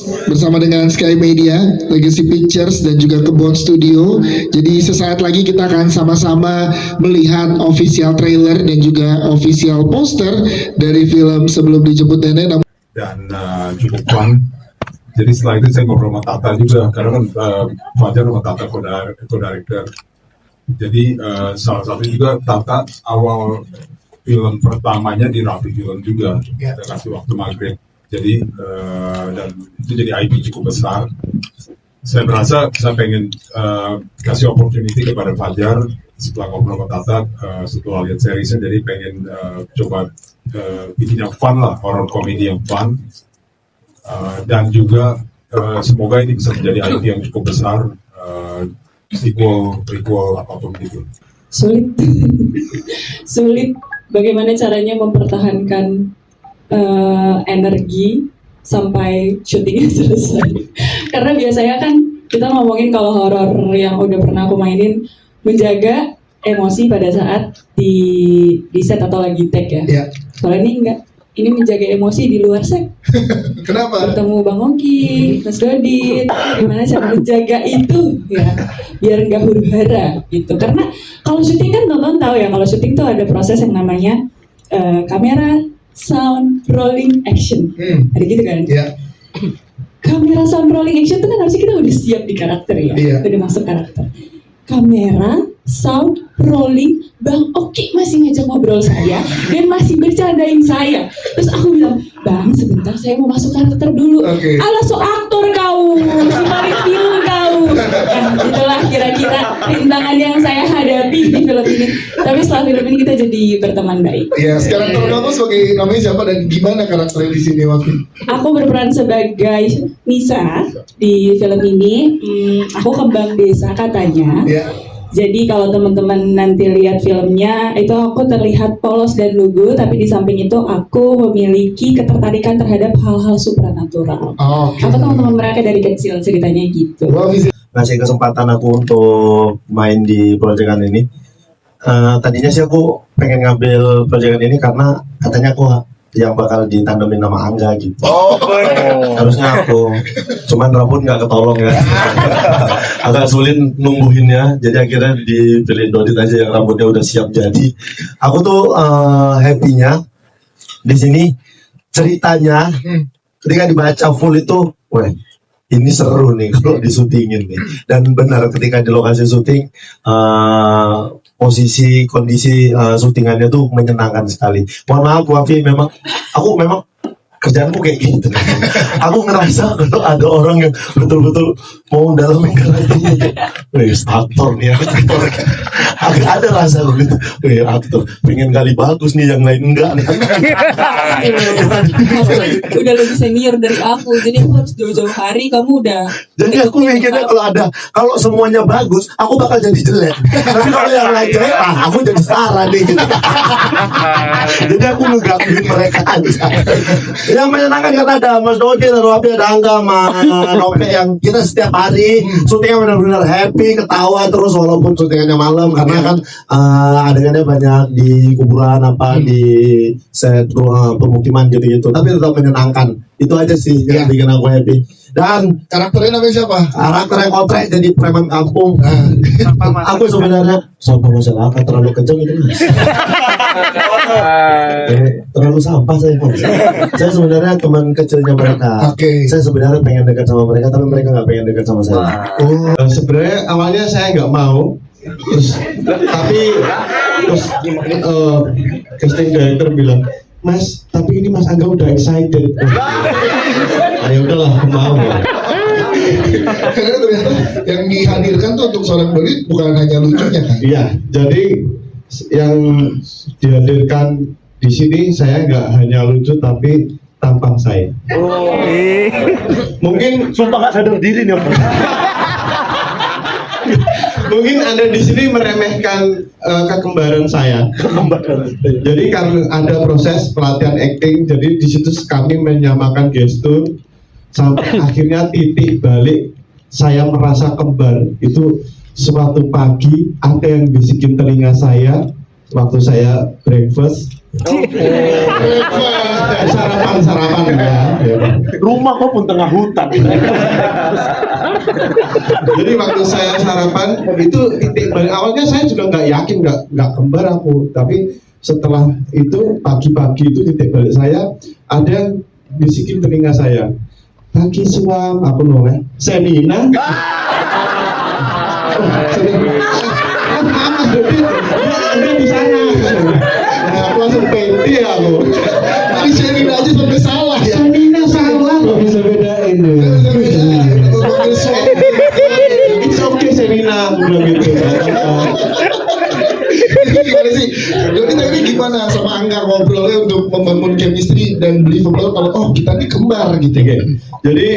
bersama dengan Sky Media, Legacy Pictures dan juga Kebon Studio. Jadi sesaat lagi kita akan sama-sama melihat official trailer dan juga official poster dari film Sebelum Dijemput Nenek. Dan cukup fun. Jadi setelah itu saya ngobrol sama Tata juga, karena kan Fajar sama Tata co-director. Jadi salah satu juga Tata awal film pertamanya di Rapi Film juga, kita kasih waktu maghrib. Jadi dan itu jadi IP cukup besar. Saya merasa saya pengen kasih opportunity kepada Fajar setelah ngobrol sama Tata, setelah lihat seriesnya, jadi pengen coba bikin yang fun lah, horror komedi yang fun, dan juga semoga ini bisa menjadi IP yang cukup besar, sequel, prequel, apapun gitu. Sulit bagaimana caranya mempertahankan energi sampai syutingnya selesai. Karena biasanya kan kita ngomongin kalau horor yang udah pernah aku mainin, menjaga emosi pada saat di set atau lagi take ya. Ya. Kalau ini enggak, ini menjaga emosi di luar set. Kenapa? Bertemu Bang Oki, Mas Dodit, gimana cara menjaga itu ya, biar nggak huru-hara gitu. Karena kalau syuting kan teman-teman tahu ya, kalau syuting tuh ada proses yang namanya kamera, sound, rolling, action. Ada gitu kan? Iya. Kamera, sound, rolling, action itu kan harusnya kita udah siap di karakter ya, udah masuk karakter. Kamera, sound, rolling, Bang Oki masih ngajak ngobrol saya dan masih bercandain saya. Terus aku bilang, Bang sebentar saya mau masuk karakter dulu. Alah so aktor kau, si balik film kau. Nah, itulah kira-kira rintangan yang saya hadapi di film ini. Tapi setelah film ini kita jadi berteman baik. Iya, sekarang kamu sebagai namanya siapa dan gimana karakternya di sini waktu? Aku berperan sebagai Nisa di film ini. Aku kembang desa katanya. Ya. Jadi kalau teman-teman nanti lihat filmnya, itu aku terlihat polos dan lugu, tapi di samping itu aku memiliki ketertarikan terhadap hal-hal supranatural. Aku teman-teman mereka dari kecil ceritanya gitu. Ngasih kesempatan aku untuk main di proyekan ini. Tadinya sih aku pengen ngambil proyekan ini karena katanya aku yang bakal ditandemin nama Angga gitu. Harusnya aku, cuman rambut nggak ketolong ya. Agak sulit numbuhinnya, jadi akhirnya dipilih Dodit aja yang rambutnya udah siap jadi. Aku tuh happy-nya di sini ceritanya ketika dibaca full itu, wah ini seru nih kalau disutingin nih. Dan benar ketika di lokasi syuting, posisi kondisi syutingannya tuh menyenangkan sekali. Mohon maaf Wafi, aku memang kerjaanku kayak gitu. Aku ngerasa kalau ada orang yang betul-betul mau dalamin karakternya, aktor nih, aktor. Ada rasa gitu, aktor. Pengen kali bagus nih, yang lain enggak. Udah lebih senior dari aku, jadi aku harus jauh-jauh hari. Kamu udah. Jadi aku mikirnya kalau semuanya bagus, aku bakal jadi jelek. Tapi kalau yang lain jelek, aku jadi setara nih. Gitu. Jadi aku ngegangguin mereka aja. Yang menyenangkan karena ada Mas Dodi, ada Wapi, ada Angga, sama Nope yang kita setiap hari syutingnya benar-benar happy, ketawa terus walaupun syutingannya malam karena kan adegannya banyak di kuburan di set pemukiman gitu-gitu, tapi tetap menyenangkan. Itu aja sih yang bikin aku happy. Dan karakternya namanya siapa? Karakternya kotrek jadi preman kampung. Aku sebenarnya sampah masyarakat terlalu kenceng itu. Terlalu sampah saya. Saya sebenarnya teman kecilnya mereka. Saya sebenarnya pengen dekat sama mereka, tapi mereka nggak pengen dekat sama saya. Sebenarnya awalnya saya nggak mau, tapi casting director bilang, Mas, tapi ini Mas Angga udah excited. Ya udahlah, mau. Karena ternyata yang dihadirkan tuh untuk seorang Dodit bukan hanya lucunya kan? Iya, jadi yang dihadirkan di sini saya nggak hanya lucu tapi tampang saya. Mungkin sumpah nggak sadar diri nih. Mungkin Anda di sini meremehkan kekembaran saya. Jadi karena ada proses pelatihan acting, jadi di situ kami menyamakan gestur sampai akhirnya titik balik saya merasa kembar. Itu suatu pagi ada yang bisikin telinga saya waktu saya breakfast, Sarapan ya. Rumah kok pun tengah hutan. Jadi waktu saya sarapan itu titik balik awalnya saya juga nggak yakin nggak kembar aku, tapi setelah itu pagi-pagi itu titik balik saya ada yang bisikin telinga saya, pagi suam aku noleh Senina. Mas Dodi dia di sana. Nah, aku langsung penti aku. Tapi Sherina aja sampai salah ya. Senina salah kok bisa bedain ya. It's okay Senina aku bilang gitu. Gimana sih? Jadi tadi gimana sama Angga ngobrolnya untuk membangun chemistry dan believable kalau oh kita ini kembar gitu. Oke. Jadi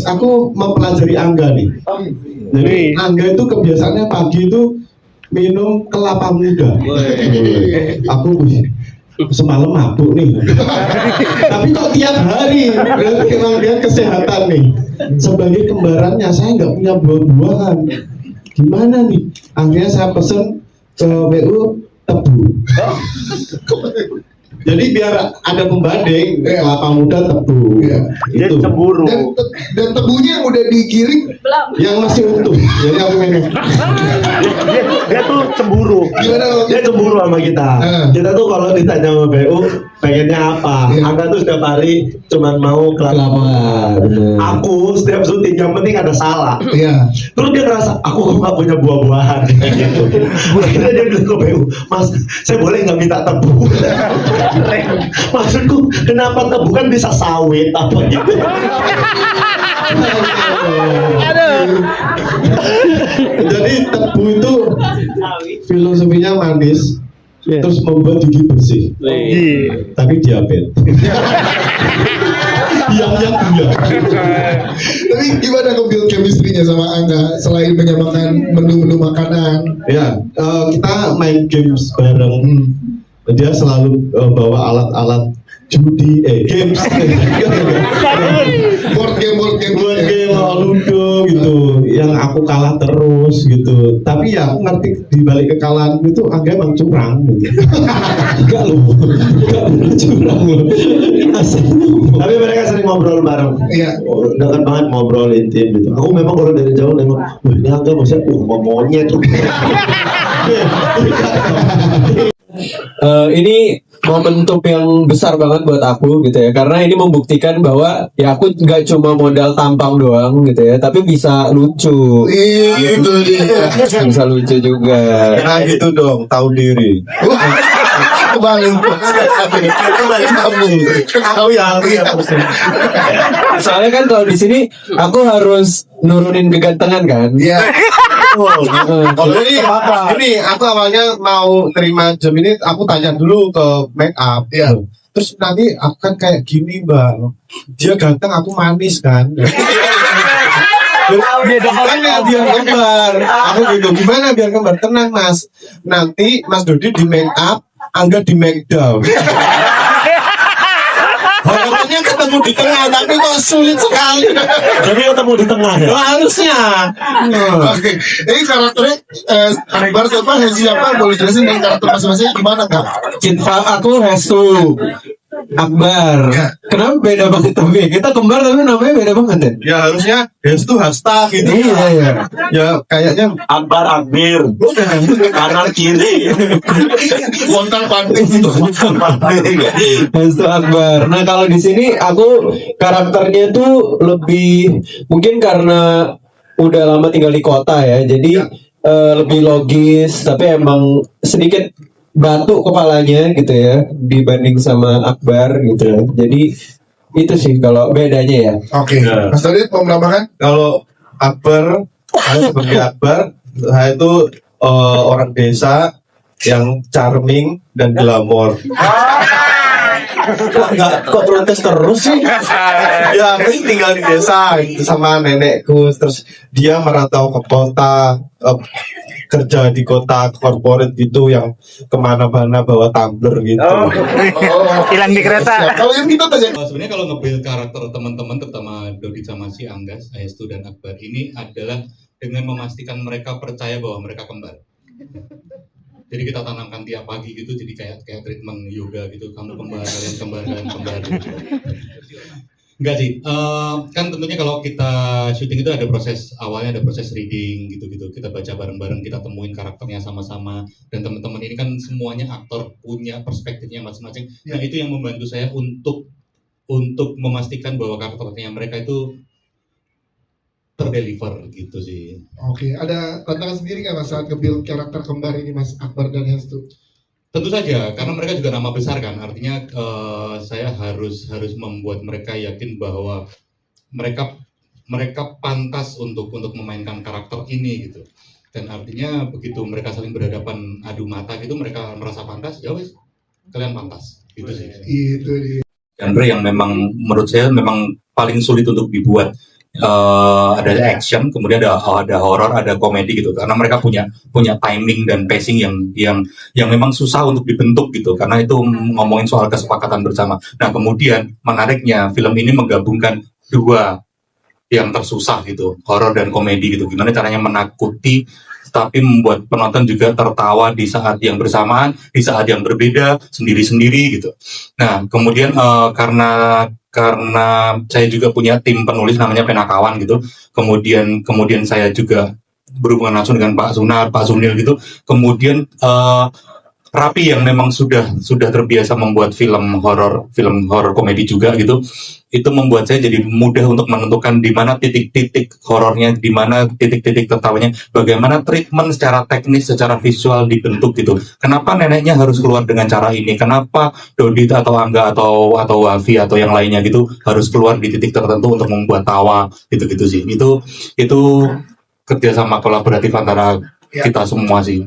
aku mempelajari Angga nih. Jadi Angga itu kebiasaannya pagi itu minum kelapa muda. Aku semalam mabuk nih. Tapi kok tiap hari berarti memang dia kesehatan nih. Sebagai kembarannya saya nggak punya buah-buahan. Gimana nih? Akhirnya saya pesen ke WU tebu. Jadi biar ada pembanding kelapa muda tebu. Dia Itu. cemburu. Dan tebunya yang udah digiling Yang masih utuh. Jadi aku minum. Dia tuh cemburu. gimana lo? Dia cemburu sama kita. Kita tuh kalau ditanya sama BU pengennya apa? Angga tuh setiap hari cuman mau kelapa. Aku setiap syuting yang penting ada salak. Iya. Terus dia ngerasa aku kok nggak punya buah-buahan gitu. Akhirnya dia bilang ke BU, Mas, saya boleh nggak minta tebu? Maksudku, kenapa tebu kan bisa sawit apa gitu? Jadi tebu itu filosofinya manis, terus membuat gigi bersih. Tapi diabetes. Yang dia. Tapi gimana nge-build chemistry-nya sama Angga selain menyamakan menu-menu makanan? Ya, kita main games bareng. Dia selalu bawa alat-alat judi, games. Board game Buat game ludo gitu, yang aku kalah terus gitu. Tapi ya aku ngerti di balik kekalahan itu Angga emang curang gitu. Enggak loh, enggak bener curang loh. Tapi mereka sering ngobrol bareng. Iya. Dekat banget ngobrol intim gitu. Aku memang kalau dari jauh nengok, wah ini Angga maksudnya, monyet tuh. Ini momentum yang besar banget buat aku gitu ya, karena ini membuktikan bahwa ya aku nggak cuma modal tampang doang gitu ya, tapi bisa lucu. Itu dia. Bisa lucu juga. Nah gitu dong, tahu diri. Kembali kamu. Tahu ya, Soalnya kan kalau di sini aku harus nurunin kegantengan kan. Iya. Kalau ini aku awalnya mau terima job ini, aku tanya dulu ke make up. Iya. Terus nanti aku kan kayak gini mbak, dia ganteng aku manis kan. Makanya biar kembar. Aku gitu, gimana biar kembar? Tenang mas, nanti Mas Dodi di make up, Angga di make down. Harapannya ketemu di tengah, tapi kok sulit sekali. Jadi ketemu di tengah ya. Harusnya. Oke. Ini karakternya Akbar siapa? Boleh jelasin dengan karakter masing-masing gimana Kak? Cinta aku Hestu Akbar. Kenapa beda banget tapi kita kembar tapi namanya beda banget ya. Ya harusnya Hestu Hasta gitu. Iya. Ya kayaknya Akbar Akbir, kanan kiri. Kontak panting gitu. Hestu Akbar. Nah kalau di sini aku karakternya tuh lebih mungkin karena udah lama tinggal di kota ya, jadi lebih logis, tapi emang sedikit batu kepalanya gitu ya dibanding sama Akbar gitu ya. Jadi itu sih kalau bedanya ya. Oke. Mas Dodi mau menambahkan? kalau Akbar, saya sebagai Akbar, saya itu orang desa yang charming dan glamor. Kok protes terus sih? Ya, aku tinggal di desa gitu, sama nenekku, terus dia merantau ke kota, kerja di kota corporate gitu, yang kemana-mana bawa tumbler gitu. Hilang di kereta. Kalau yang kita tanya Sebenarnya kalau nge-build karakter teman-teman, terutama Dodi sama si Angga, Hestu dan Akbar ini adalah dengan memastikan mereka percaya bahwa mereka kembar. Jadi kita tanamkan tiap pagi gitu, jadi kayak treatment yoga gitu. Kamu kembar, kalian kembar, kalian kembar. Gitu. Enggak sih, kan tentunya kalau kita syuting itu ada proses awalnya, ada proses reading gitu-gitu. Kita baca bareng-bareng, kita temuin karakternya sama-sama. Dan teman-teman ini kan semuanya aktor, punya perspektifnya masing-masing. Nah itu yang membantu saya untuk memastikan bahwa karakternya mereka itu terdeliver gitu sih. Oke, ada tantangan sendiri nggak Mas saat nge-build karakter kembar ini Mas Akbar dan Hestu? Tentu saja, karena mereka juga nama besar kan, artinya saya harus membuat mereka yakin bahwa mereka pantas untuk memainkan karakter ini gitu. Dan artinya begitu mereka saling berhadapan adu mata gitu, mereka merasa pantas, ya wes, kalian pantas, gitu sih. Itu dia. Genre yang memang menurut saya memang paling sulit untuk dibuat. Ada action, kemudian ada horor, ada komedi gitu, karena mereka punya timing dan pacing yang memang susah untuk dibentuk gitu, karena itu ngomongin soal kesepakatan bersama. Nah kemudian menariknya film ini menggabungkan dua yang tersusah gitu, horor dan komedi gitu. Gimana caranya menakuti tapi membuat penonton juga tertawa di saat yang bersamaan, di saat yang berbeda, sendiri-sendiri gitu. Nah kemudian karena saya juga punya tim penulis namanya Penakawan gitu. Kemudian saya juga berhubungan langsung dengan Pak Sunar, Pak Sunil gitu. Kemudian Rapi yang memang sudah terbiasa membuat film horor komedi juga gitu. Itu membuat saya jadi mudah untuk menentukan di mana titik-titik horornya, di mana titik-titik tertawanya, bagaimana treatment secara teknis, secara visual dibentuk gitu. Kenapa neneknya harus keluar dengan cara ini? Kenapa Dodit atau Angga atau Wafi atau yang lainnya gitu harus keluar di titik tertentu untuk membuat tawa gitu-gitu sih. Itu kerjasama kolaboratif antara kita semua sih.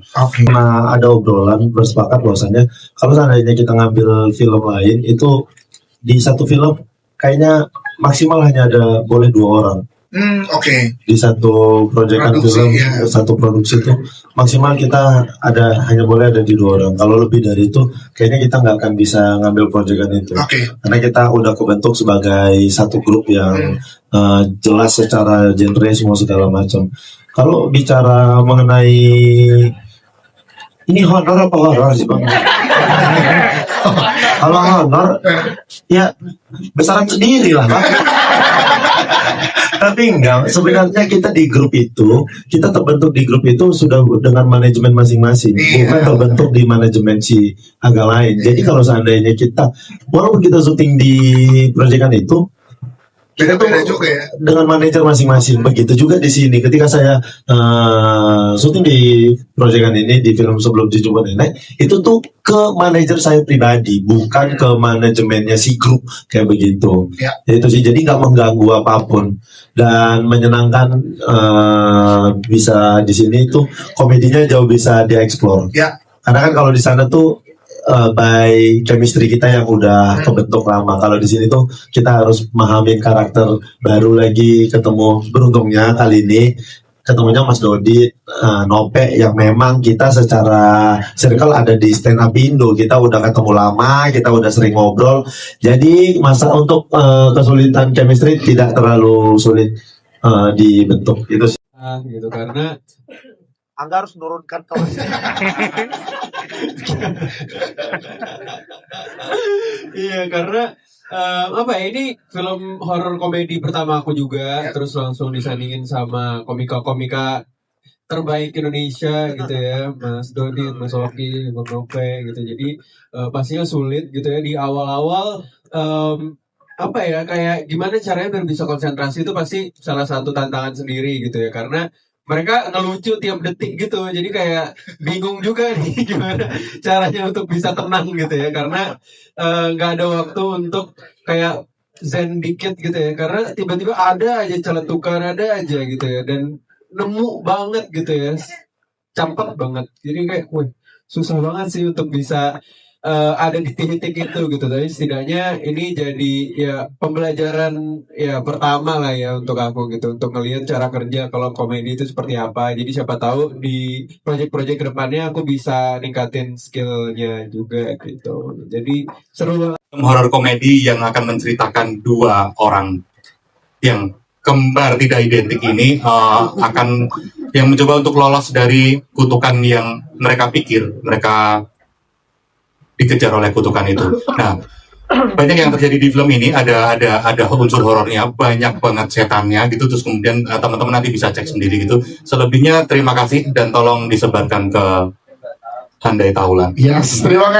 Nah, ada obrolan bersepakat bahwasanya kalau seandainya kita ngambil film lain itu di satu film kayaknya maksimal hanya ada boleh 2 orang. Di satu proyekan film, satu produksi itu maksimal kita hanya boleh ada di 2 orang. Kalau lebih dari itu, kayaknya kita nggak akan bisa ngambil proyekan itu. Karena kita udah kebentuk sebagai satu grup yang jelas secara genre semua segala macam. Kalau bicara mengenai ini honor apa horor sih Bang? Kalau honor ya besaran sendiri lah Bang. Tapi enggak, sebenarnya kita di grup itu, kita terbentuk di grup itu sudah dengan manajemen masing-masing, bukan terbentuk di manajemen si agak lain. Jadi kalau seandainya kita, walaupun kita syuting di proyekan itu, kita tuh juga ya dengan manajer masing-masing. Begitu juga di sini. Ketika saya syuting di proyekan ini di film Sebelum Dijumpa Nenek, itu tuh ke manajer saya pribadi, bukan ke manajemennya si grup kayak begitu. Itu sih. Jadi nggak mengganggu apapun dan menyenangkan. Bisa di sini tuh komedinya jauh bisa dieksplor. Karena kan kalau di sana tuh by chemistry kita yang udah kebentuk lama. Kalau di sini tuh kita harus memahami karakter baru lagi, ketemu beruntungnya kali ini ketemunya Mas Dodi, Nope yang memang kita secara circle ada di stand up Indo. Kita udah ketemu lama, kita udah sering ngobrol. Jadi masa untuk kesulitan chemistry tidak terlalu sulit dibentuk itu sih. Gitu karena Angga harus menurunkan kelasnya. Iya karena apa ya, ini film horor komedi pertama aku juga, terus langsung disandingin sama komika-komika terbaik Indonesia gitu ya, Mas Dodit, Mas Oki, Bang Nope gitu. Jadi pastinya sulit gitu ya di awal-awal. Apa ya, kayak gimana caranya biar bisa konsentrasi itu pasti salah satu tantangan sendiri gitu ya, karena mereka ngelucu tiap detik gitu, jadi kayak bingung juga nih gimana caranya untuk bisa tenang gitu ya, karena nggak ada waktu untuk kayak zen dikit gitu ya, karena tiba-tiba ada aja celetukan, ada aja gitu ya, dan nemu banget gitu ya, campur banget, jadi kayak, wih, susah banget sih untuk bisa ada di titik itu gitu. Tapi setidaknya ini jadi ya pembelajaran ya pertama lah ya untuk aku gitu, untuk ngelihat cara kerja kalau komedi itu seperti apa. Jadi siapa tahu di proyek-proyek kedepannya aku bisa ningkatin skillnya juga gitu. Jadi seru banget. Horor komedi yang akan menceritakan 2 orang yang kembar tidak identik ini akan yang mencoba untuk lolos dari kutukan yang mereka pikir mereka dikejar oleh kutukan itu. Nah, banyak yang terjadi di film ini, ada unsur horornya, banyak banget setannya gitu. Terus kemudian teman-teman nanti bisa cek sendiri gitu. Selebihnya terima kasih dan tolong disebarkan ke Handai Taulan. Yes, terima kasih.